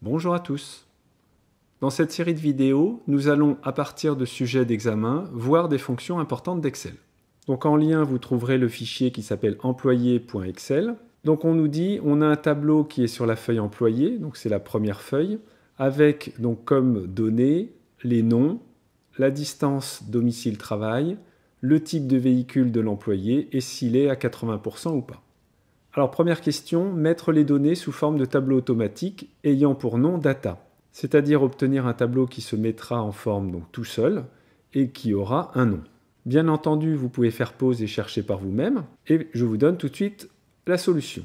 Bonjour à tous. Dans cette série de vidéos, nous allons, à partir de sujets d'examen, voir des fonctions importantes d'Excel. Donc en lien, vous trouverez le fichier qui s'appelle employé.excel. Donc on nous dit, on a un tableau qui est sur la feuille employé, donc c'est la première feuille, avec donc comme données les noms, la distance domicile-travail, le type de véhicule de l'employé et s'il est à 80% ou pas. Alors première question, mettre les données sous forme de tableau automatique ayant pour nom data, c'est-à-dire obtenir un tableau qui se mettra en forme donc tout seul et qui aura un nom. Bien entendu, vous pouvez faire pause et chercher par vous-même et je vous donne tout de suite la solution.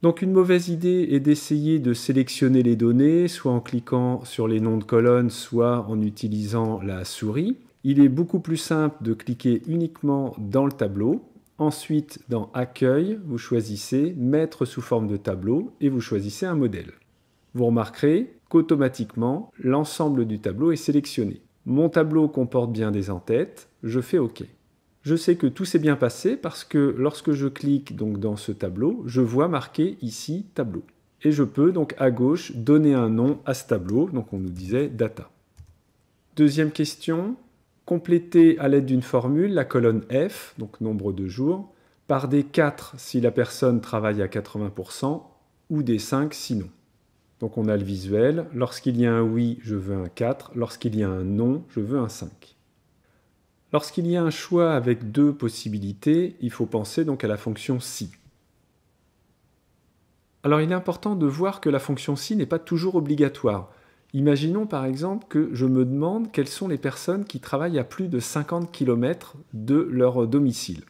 Donc une mauvaise idée est d'essayer de sélectionner les données, soit en cliquant sur les noms de colonnes, soit en utilisant la souris. Il est beaucoup plus simple de cliquer uniquement dans le tableau. Ensuite, dans Accueil, vous choisissez Mettre sous forme de tableau et vous choisissez un modèle. Vous remarquerez qu'automatiquement, l'ensemble du tableau est sélectionné. Mon tableau comporte bien des en-têtes, je fais OK. Je sais que tout s'est bien passé parce que lorsque je clique donc dans ce tableau, je vois marqué ici tableau. Et je peux donc à gauche donner un nom à ce tableau, donc on nous disait data. Deuxième question. Compléter à l'aide d'une formule la colonne F, donc nombre de jours, par des 4 si la personne travaille à 80% ou des 5 sinon. Donc on a le visuel, lorsqu'il y a un oui, je veux un 4, lorsqu'il y a un non, je veux un 5. Lorsqu'il y a un choix avec deux possibilités, il faut penser donc à la fonction si. Alors il est important de voir que la fonction si n'est pas toujours obligatoire. Imaginons par exemple que je me demande quelles sont les personnes qui travaillent à plus de 50 km de leur domicile.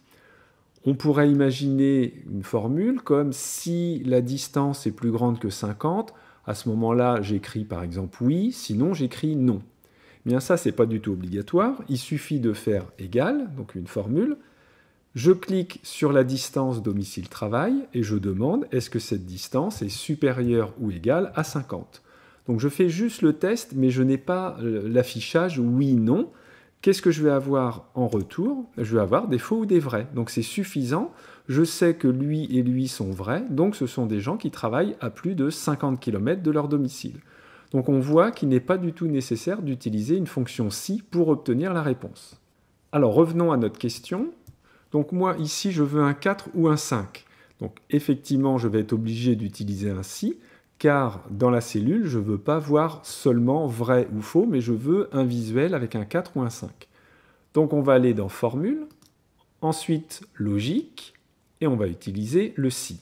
On pourrait imaginer une formule comme si la distance est plus grande que 50, à ce moment-là j'écris par exemple oui, sinon j'écris non. Bien ça c'est pas du tout obligatoire, il suffit de faire égal, donc une formule. Je clique sur la distance domicile-travail et je demande est-ce que cette distance est supérieure ou égale à 50. Donc je fais juste le test, mais je n'ai pas l'affichage oui-non. Qu'est-ce que je vais avoir en retour? Je vais avoir des faux ou des vrais. Donc c'est suffisant. Je sais que lui et lui sont vrais, donc ce sont des gens qui travaillent à plus de 50 km de leur domicile. Donc on voit qu'il n'est pas du tout nécessaire d'utiliser une fonction si pour obtenir la réponse. Alors revenons à notre question. Donc moi ici je veux un 4 ou un 5. Donc effectivement je vais être obligé d'utiliser un si, car dans la cellule, je ne veux pas voir seulement vrai ou faux, mais je veux un visuel avec un 4 ou un 5. Donc on va aller dans Formule, ensuite Logique, et on va utiliser le si.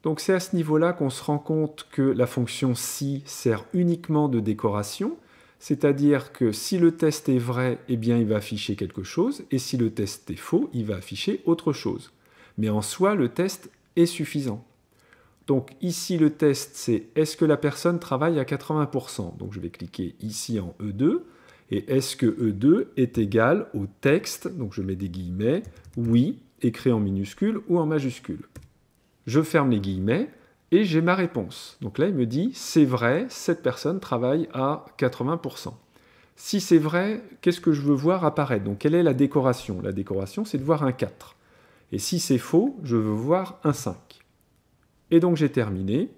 Donc c'est à ce niveau-là qu'on se rend compte que la fonction si sert uniquement de décoration, c'est-à-dire que si le test est vrai, eh bien il va afficher quelque chose, et si le test est faux, il va afficher autre chose. Mais en soi, le test est suffisant. Donc ici, le test, c'est est-ce que la personne travaille à 80%? Donc je vais cliquer ici en E2. Et est-ce que E2 est égal au texte? Donc je mets des guillemets. Oui, écrit en minuscule ou en majuscule. Je ferme les guillemets et j'ai ma réponse. Donc là, il me dit c'est vrai, cette personne travaille à 80%. Si c'est vrai, qu'est-ce que je veux voir apparaître? Donc quelle est la décoration? La décoration, c'est de voir un 4. Et si c'est faux, je veux voir un 5. Et donc j'ai terminé,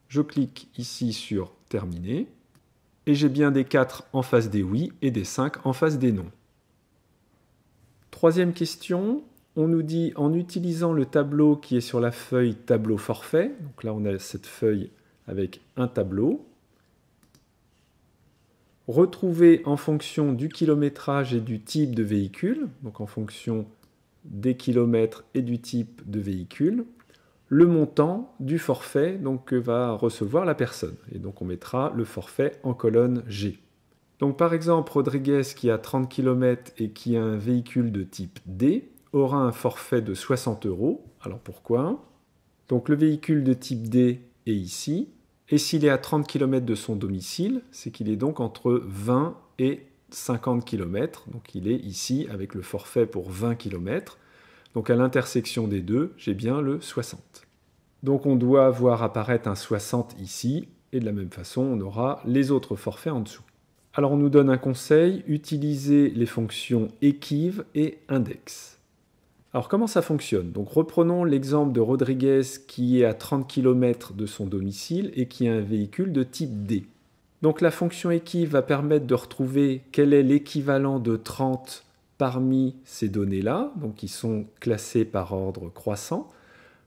je clique ici sur terminer, et j'ai bien des 4 en face des oui et des 5 en face des non. Troisième question, on nous dit en utilisant le tableau qui est sur la feuille tableau forfait, donc là on a cette feuille avec un tableau, retrouver en fonction du kilométrage et du type de véhicule, donc en fonction des kilomètres et du type de véhicule, le montant du forfait donc, que va recevoir la personne. Et donc on mettra le forfait en colonne G. Donc par exemple, Rodriguez qui a 30 km et qui a un véhicule de type D aura un forfait de 60 €. Alors pourquoi? Donc le véhicule de type D est ici. Et s'il est à 30 km de son domicile, c'est qu'il est donc entre 20 et 50 km. Donc il est ici avec le forfait pour 20 km. Donc à l'intersection des deux, j'ai bien le 60. Donc on doit voir apparaître un 60 ici, et de la même façon, on aura les autres forfaits en dessous. Alors on nous donne un conseil, utilisez les fonctions équive et index. Alors comment ça fonctionne? Donc reprenons l'exemple de Rodriguez qui est à 30 km de son domicile et qui a un véhicule de type D. Donc la fonction équiv va permettre de retrouver quel est l'équivalent de 30 parmi ces données-là, donc qui sont classées par ordre croissant.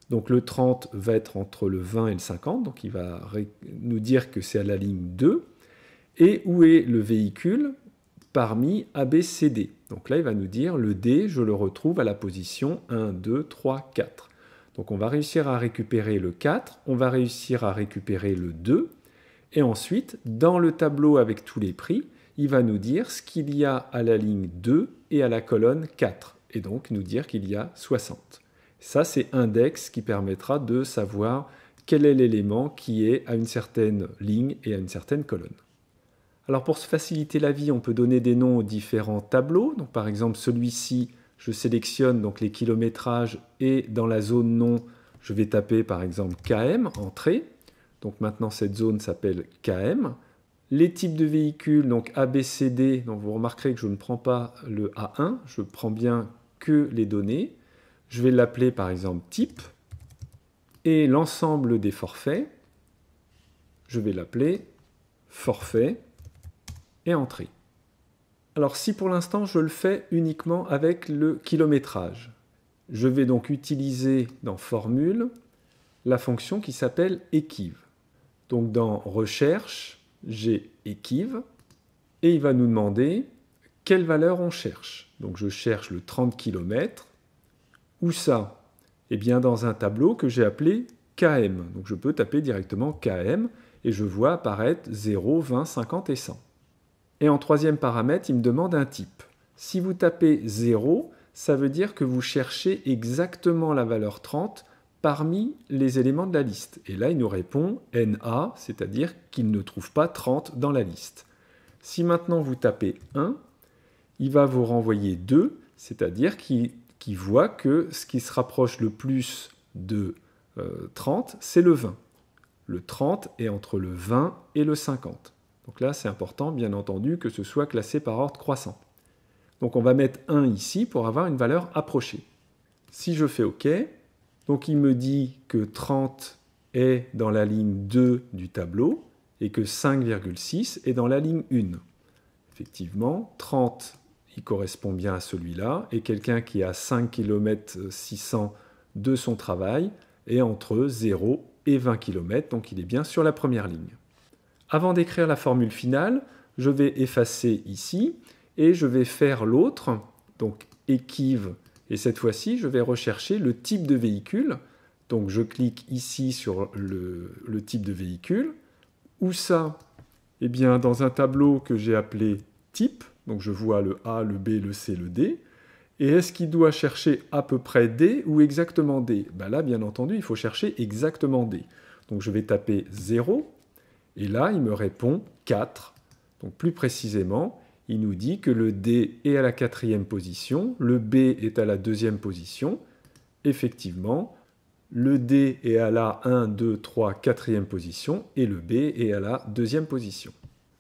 Donc le 30 va être entre le 20 et le 50, donc il va nous dire que c'est à la ligne 2. Et où est le véhicule parmi A, B, C, D? Donc là, il va nous dire le D, je le retrouve à la position 1, 2, 3, 4. Donc on va réussir à récupérer le 4, on va réussir à récupérer le 2. Et ensuite, dans le tableau avec tous les prix, il va nous dire ce qu'il y a à la ligne 2 et à la colonne 4. Et donc nous dire qu'il y a 60. Ça, c'est index qui permettra de savoir quel est l'élément qui est à une certaine ligne et à une certaine colonne. Alors pour se faciliter la vie, on peut donner des noms aux différents tableaux. Donc par exemple, celui-ci, je sélectionne donc les kilométrages et dans la zone nom, je vais taper par exemple KM, entrée. Donc maintenant, cette zone s'appelle KM. Les types de véhicules, donc ABCD, donc vous remarquerez que je ne prends pas le A1, je prends bien que les données. Je vais l'appeler par exemple type. Et l'ensemble des forfaits, je vais l'appeler forfait et entrée. Alors si pour l'instant je le fais uniquement avec le kilométrage, je vais donc utiliser dans formule la fonction qui s'appelle équiv. Donc dans recherche, j'ai équiv et il va nous demander quelle valeur on cherche. Donc je cherche le 30 km. Où ça? Eh bien dans un tableau que j'ai appelé KM. Donc je peux taper directement KM et je vois apparaître 0, 20, 50 et 100. Et en troisième paramètre, il me demande un type. Si vous tapez 0, ça veut dire que vous cherchez exactement la valeur 30 parmi les éléments de la liste. Et là, il nous répond NA, c'est-à-dire qu'il ne trouve pas 30 dans la liste. Si maintenant vous tapez 1, il va vous renvoyer 2, c'est-à-dire qu'il voit que ce qui se rapproche le plus de 30, c'est le 20. Le 30 est entre le 20 et le 50. Donc là, c'est important, bien entendu, que ce soit classé par ordre croissant. Donc on va mettre 1 ici pour avoir une valeur approchée. Si je fais OK, donc il me dit que 30 est dans la ligne 2 du tableau et que 5,6 est dans la ligne 1. Effectivement, 30, il correspond bien à celui-là, et quelqu'un qui a 5 km 600 de son travail est entre 0 et 20 km, donc il est bien sur la première ligne. Avant d'écrire la formule finale, je vais effacer ici et je vais faire l'autre, donc équiv, et cette fois-ci, je vais rechercher le type de véhicule. Donc je clique ici sur le type de véhicule. Où ça? Eh bien, dans un tableau que j'ai appelé type, donc je vois le A, le B, le C, le D. Et est-ce qu'il doit chercher à peu près D ou exactement D? Ben là, bien entendu, il faut chercher exactement D. Donc je vais taper 0. Et là, il me répond 4. Donc plus précisément, il nous dit que le D est à la 4e position, le B est à la 2e position. Effectivement, le D est à la 1, 2, 3, 4e position et le B est à la 2e position.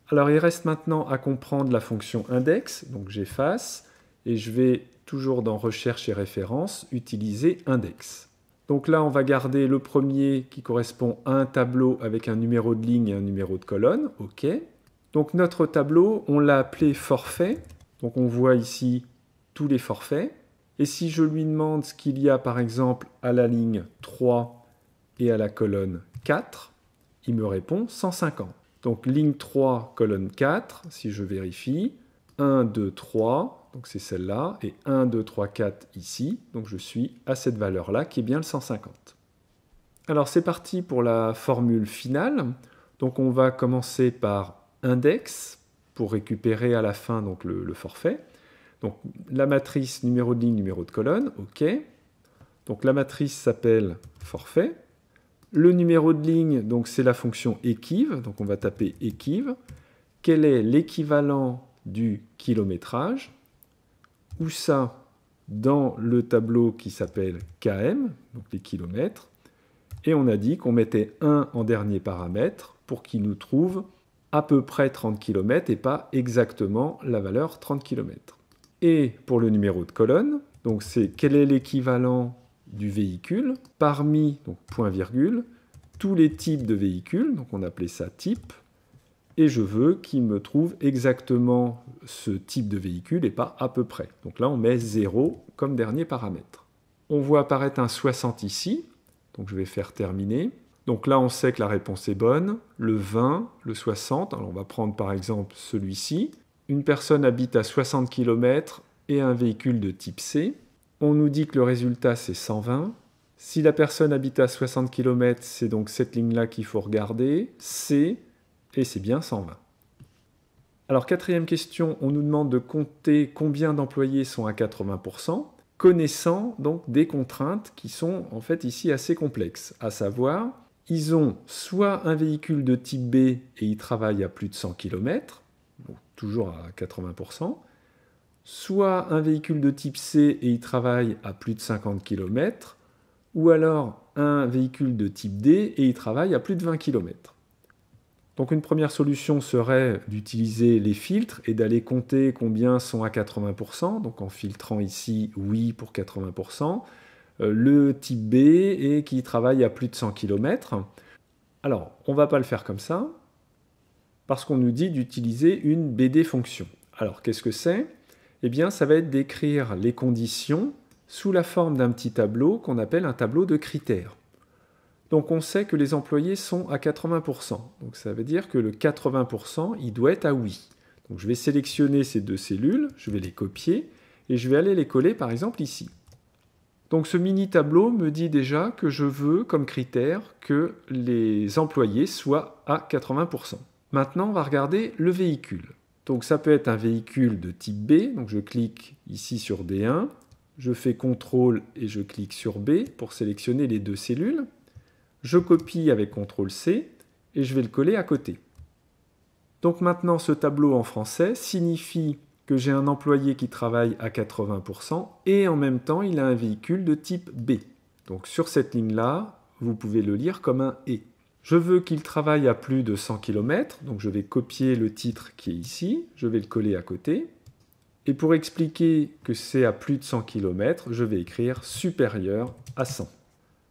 Alors il reste maintenant à comprendre la fonction index. Donc j'efface et je vais toujours dans recherche et référence utiliser index. Donc là, on va garder le premier qui correspond à un tableau avec un numéro de ligne et un numéro de colonne. OK. Donc notre tableau, on l'a appelé forfait. Donc on voit ici tous les forfaits. Et si je lui demande ce qu'il y a par exemple à la ligne 3 et à la colonne 4, il me répond 150. Donc ligne 3, colonne 4, si je vérifie, 1, 2, 3, donc c'est celle-là, et 1, 2, 3, 4 ici, donc je suis à cette valeur-là qui est bien le 150. Alors c'est parti pour la formule finale. Donc on va commencer par index pour récupérer à la fin donc, le forfait. Donc la matrice numéro de ligne, numéro de colonne, OK. Donc la matrice s'appelle forfait. Le numéro de ligne, donc c'est la fonction équiv, donc on va taper équiv. Quel est l'équivalent du kilométrage? Où ça? Dans le tableau qui s'appelle km, donc les kilomètres. Et on a dit qu'on mettait 1 en dernier paramètre pour qu'il nous trouve à peu près 30 km et pas exactement la valeur 30 km. Et pour le numéro de colonne, Donc c'est quel est l'équivalent du véhicule parmi, donc point virgule, tous les types de véhicules, donc on appelait ça type, et je veux qu'il me trouve exactement ce type de véhicule et pas à peu près. Donc là on met 0 comme dernier paramètre. On voit apparaître un 60 ici, donc je vais faire terminer. Donc là on sait que la réponse est bonne, le 20, le 60, alors on va prendre par exemple celui-ci. Une personne habite à 60 km et un véhicule de type C. On nous dit que le résultat c'est 120. Si la personne habite à 60 km, c'est donc cette ligne-là qu'il faut regarder, C, et c'est bien 120. Alors quatrième question, on nous demande de compter combien d'employés sont à 80%, connaissant donc des contraintes qui sont en fait ici assez complexes, à savoir, ils ont soit un véhicule de type B et ils travaillent à plus de 100 km, donc toujours à 80%, soit un véhicule de type C et ils travaillent à plus de 50 km, ou alors un véhicule de type D et ils travaillent à plus de 20 km. Donc une première solution serait d'utiliser les filtres et d'aller compter combien sont à 80%, donc en filtrant ici oui pour 80%, le type B et qui travaille à plus de 100 km. Alors, on ne va pas le faire comme ça, parce qu'on nous dit d'utiliser une BD fonction. Alors, qu'est-ce que c'est? Eh bien, ça va être d'écrire les conditions sous la forme d'un petit tableau qu'on appelle un tableau de critères. Donc on sait que les employés sont à 80%. Donc ça veut dire que le 80%, il doit être à oui. Donc je vais sélectionner ces deux cellules, je vais les copier et je vais aller les coller par exemple ici. Donc ce mini tableau me dit déjà que je veux comme critère que les employés soient à 80%. Maintenant on va regarder le véhicule. Donc ça peut être un véhicule de type B, donc je clique ici sur D1, je fais CTRL et je clique sur B pour sélectionner les deux cellules. Je copie avec CTRL-C et je vais le coller à côté. Donc maintenant, ce tableau en français signifie que j'ai un employé qui travaille à 80% et en même temps, il a un véhicule de type B. Donc sur cette ligne-là, vous pouvez le lire comme un « et ». Je veux qu'il travaille à plus de 100 km, donc je vais copier le titre qui est ici, je vais le coller à côté. Et pour expliquer que c'est à plus de 100 km, je vais écrire « supérieur à 100 ».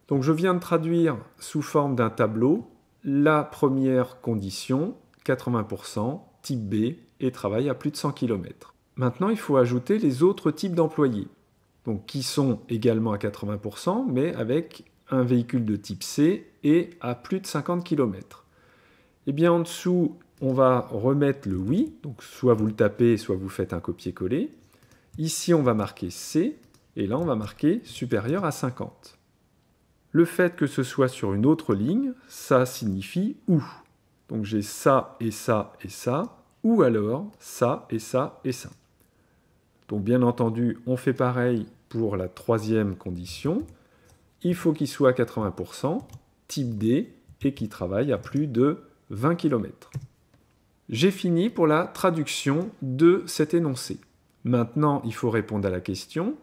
Donc je viens de traduire sous forme d'un tableau la première condition, 80%, type B, et travaille à plus de 100 km. Maintenant, il faut ajouter les autres types d'employés, donc qui sont également à 80%, mais avec un véhicule de type C et à plus de 50 km. Et bien en dessous, on va remettre le oui, donc soit vous le tapez, soit vous faites un copier-coller. Ici, on va marquer C, et là, on va marquer supérieur à 50. Le fait que ce soit sur une autre ligne, ça signifie ou. Donc j'ai ça et ça et ça, ou alors ça et ça et ça. Donc bien entendu, on fait pareil pour la troisième condition. Il faut qu'il soit à 80%, type D, et qu'il travaille à plus de 20 km. J'ai fini pour la traduction de cet énoncé. Maintenant, il faut répondre à la question,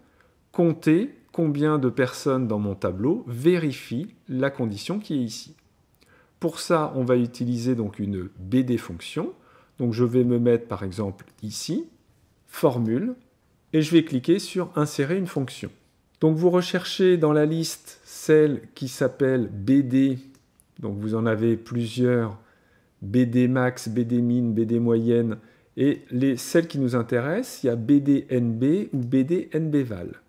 compter combien de personnes dans mon tableau vérifient la condition qui est ici. Pour ça, on va utiliser donc une BD fonction. Donc je vais me mettre par exemple ici, formule, et je vais cliquer sur insérer une fonction. Donc vous recherchez dans la liste celle qui s'appelle BD, donc vous en avez plusieurs, BD max, BD min, BD moyenne, et celles qui nous intéressent, il y a BDNB ou BDNBval.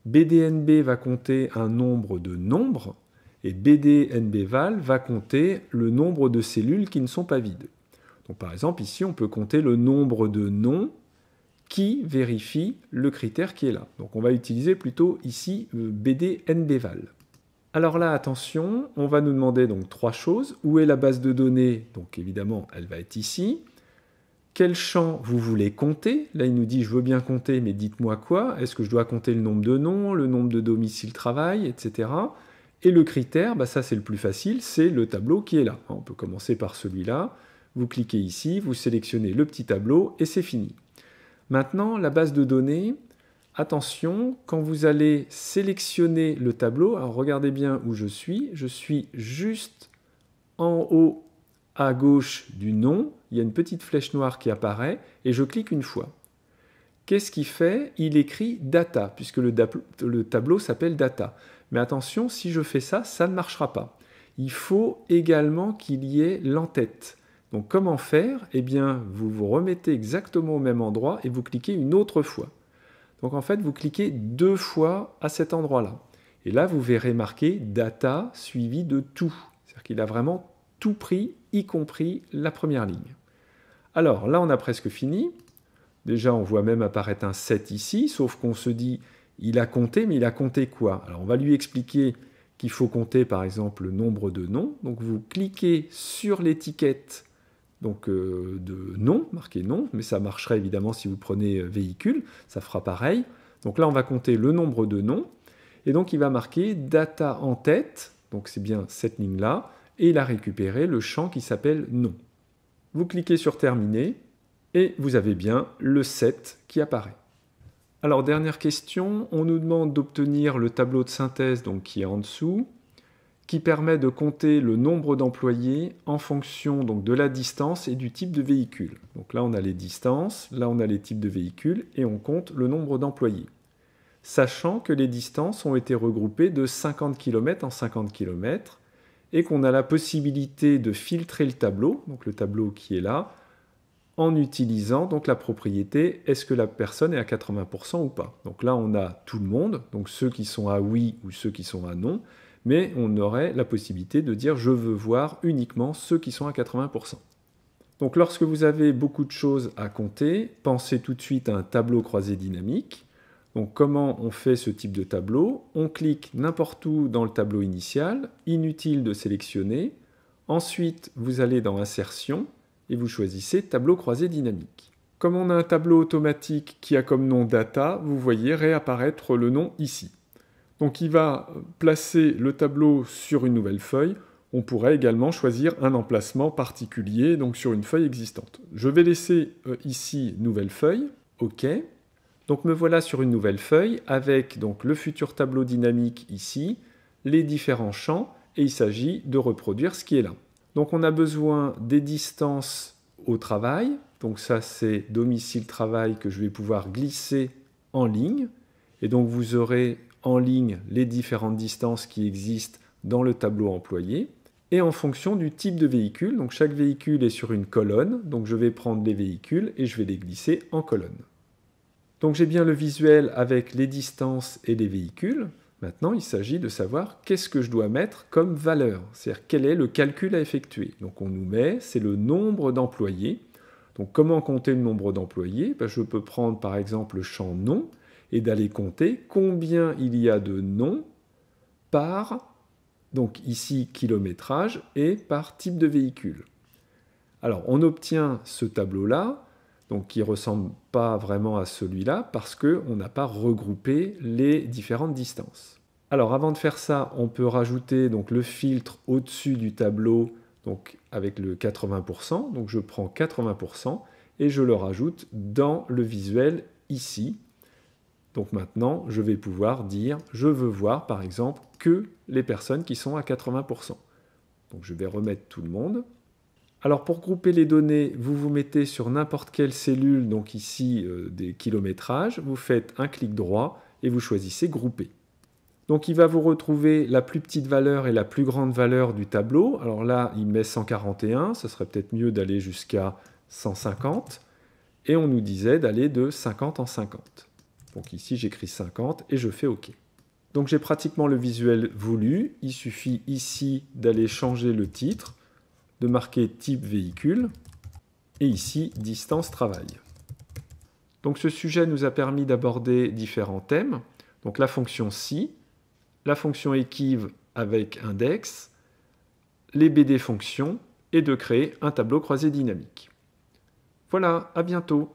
BDNB va compter un nombre de nombres et BDNBval va compter le nombre de cellules qui ne sont pas vides. Donc par exemple, ici, on peut compter le nombre de noms qui vérifient le critère qui est là. Donc on va utiliser plutôt ici BDNBval. Alors là, attention, on va nous demander donc trois choses. Où est la base de données? Donc évidemment, elle va être ici. Quel champ vous voulez compter? Là, il nous dit « je veux bien compter, mais dites-moi quoi? Est-ce que je dois compter le nombre de noms, le nombre de domiciles travail, etc. » Et le critère, ça c'est le plus facile, c'est le tableau qui est là. On peut commencer par celui-là. Vous cliquez ici, vous sélectionnez le petit tableau et c'est fini. Maintenant, la base de données, attention, quand vous allez sélectionner le tableau, alors regardez bien où je suis juste en haut à gauche du nom, il y a une petite flèche noire qui apparaît et je clique une fois. Qu'est-ce qu'il fait? Il écrit data, puisque le tableau s'appelle data. Mais attention, si je fais ça, ça ne marchera pas. Il faut également qu'il y ait l'entête. Donc comment faire? Eh bien, vous vous remettez exactement au même endroit et vous cliquez une autre fois. Donc en fait, vous cliquez 2 fois à cet endroit-là. Et là, vous verrez marqué data suivi de tout. C'est-à-dire qu'il a vraiment tout pris, y compris la première ligne. Alors là, on a presque fini. Déjà, on voit même apparaître un 7 ici, sauf qu'on se dit, il a compté, mais il a compté quoi? Alors on va lui expliquer qu'il faut compter par exemple le nombre de noms. Donc vous cliquez sur l'étiquette de nom, marqué nom, mais ça marcherait évidemment si vous prenez véhicule, ça fera pareil. Donc là on va compter le nombre de noms, et donc il va marquer data en tête, donc c'est bien cette ligne-là, et il a récupéré le champ qui s'appelle nom. Vous cliquez sur terminer, et vous avez bien le 7 qui apparaît. Alors, dernière question, on nous demande d'obtenir le tableau de synthèse donc, qui est en dessous, qui permet de compter le nombre d'employés en fonction donc, de la distance et du type de véhicule. Donc là, on a les distances, là, on a les types de véhicules, et on compte le nombre d'employés. Sachant que les distances ont été regroupées de 50 km en 50 km, et qu'on a la possibilité de filtrer le tableau, donc le tableau qui est là, en utilisant donc la propriété est-ce que la personne est à 80% ou pas. Donc là, on a tout le monde, donc ceux qui sont à oui ou ceux qui sont à non, mais on aurait la possibilité de dire je veux voir uniquement ceux qui sont à 80%. Donc lorsque vous avez beaucoup de choses à compter, pensez tout de suite à un tableau croisé dynamique. Donc comment on fait ce type de tableau? On clique n'importe où dans le tableau initial, inutile de sélectionner. Ensuite, vous allez dans Insertion, et vous choisissez tableau croisé dynamique. Comme on a un tableau automatique qui a comme nom data, vous voyez réapparaître le nom ici. Donc il va placer le tableau sur une nouvelle feuille. On pourrait également choisir un emplacement particulier donc sur une feuille existante. Je vais laisser ici nouvelle feuille, OK. Donc me voilà sur une nouvelle feuille avec donc le futur tableau dynamique ici, les différents champs, et il s'agit de reproduire ce qui est là. Donc on a besoin des distances au travail, donc ça c'est domicile-travail que je vais pouvoir glisser en ligne, et donc vous aurez en ligne les différentes distances qui existent dans le tableau employé, et en fonction du type de véhicule, donc chaque véhicule est sur une colonne, donc je vais prendre les véhicules et je vais les glisser en colonne. Donc j'ai bien le visuel avec les distances et les véhicules. Maintenant, il s'agit de savoir qu'est-ce que je dois mettre comme valeur, c'est-à-dire quel est le calcul à effectuer. Donc on nous met, c'est le nombre d'employés. Donc comment compter le nombre d'employés? Je peux prendre par exemple le champ nom et d'aller compter combien il y a de noms par, donc ici kilométrage, et par type de véhicule. Alors on obtient ce tableau-là, donc qui ne ressemble pas vraiment à celui-là, parce qu'on n'a pas regroupé les différentes distances. Alors avant de faire ça, on peut rajouter donc, le filtre au-dessus du tableau, donc avec le 80%, donc je prends 80% et je le rajoute dans le visuel ici. Donc maintenant, je vais pouvoir dire, je veux voir par exemple que les personnes qui sont à 80%. Donc je vais remettre tout le monde. Alors pour grouper les données, vous vous mettez sur n'importe quelle cellule, donc ici des kilométrages, vous faites un clic droit et vous choisissez grouper. Donc il va vous retrouver la plus petite valeur et la plus grande valeur du tableau. Alors là, il met 141, ce serait peut-être mieux d'aller jusqu'à 150. Et on nous disait d'aller de 50 en 50. Donc ici, j'écris 50 et je fais OK. Donc j'ai pratiquement le visuel voulu. Il suffit ici d'aller changer le titre, de marquer type véhicule, et ici, distance travail. Donc ce sujet nous a permis d'aborder différents thèmes. Donc la fonction si, la fonction equiv avec index, les BD fonctions, et de créer un tableau croisé dynamique. Voilà, à bientôt.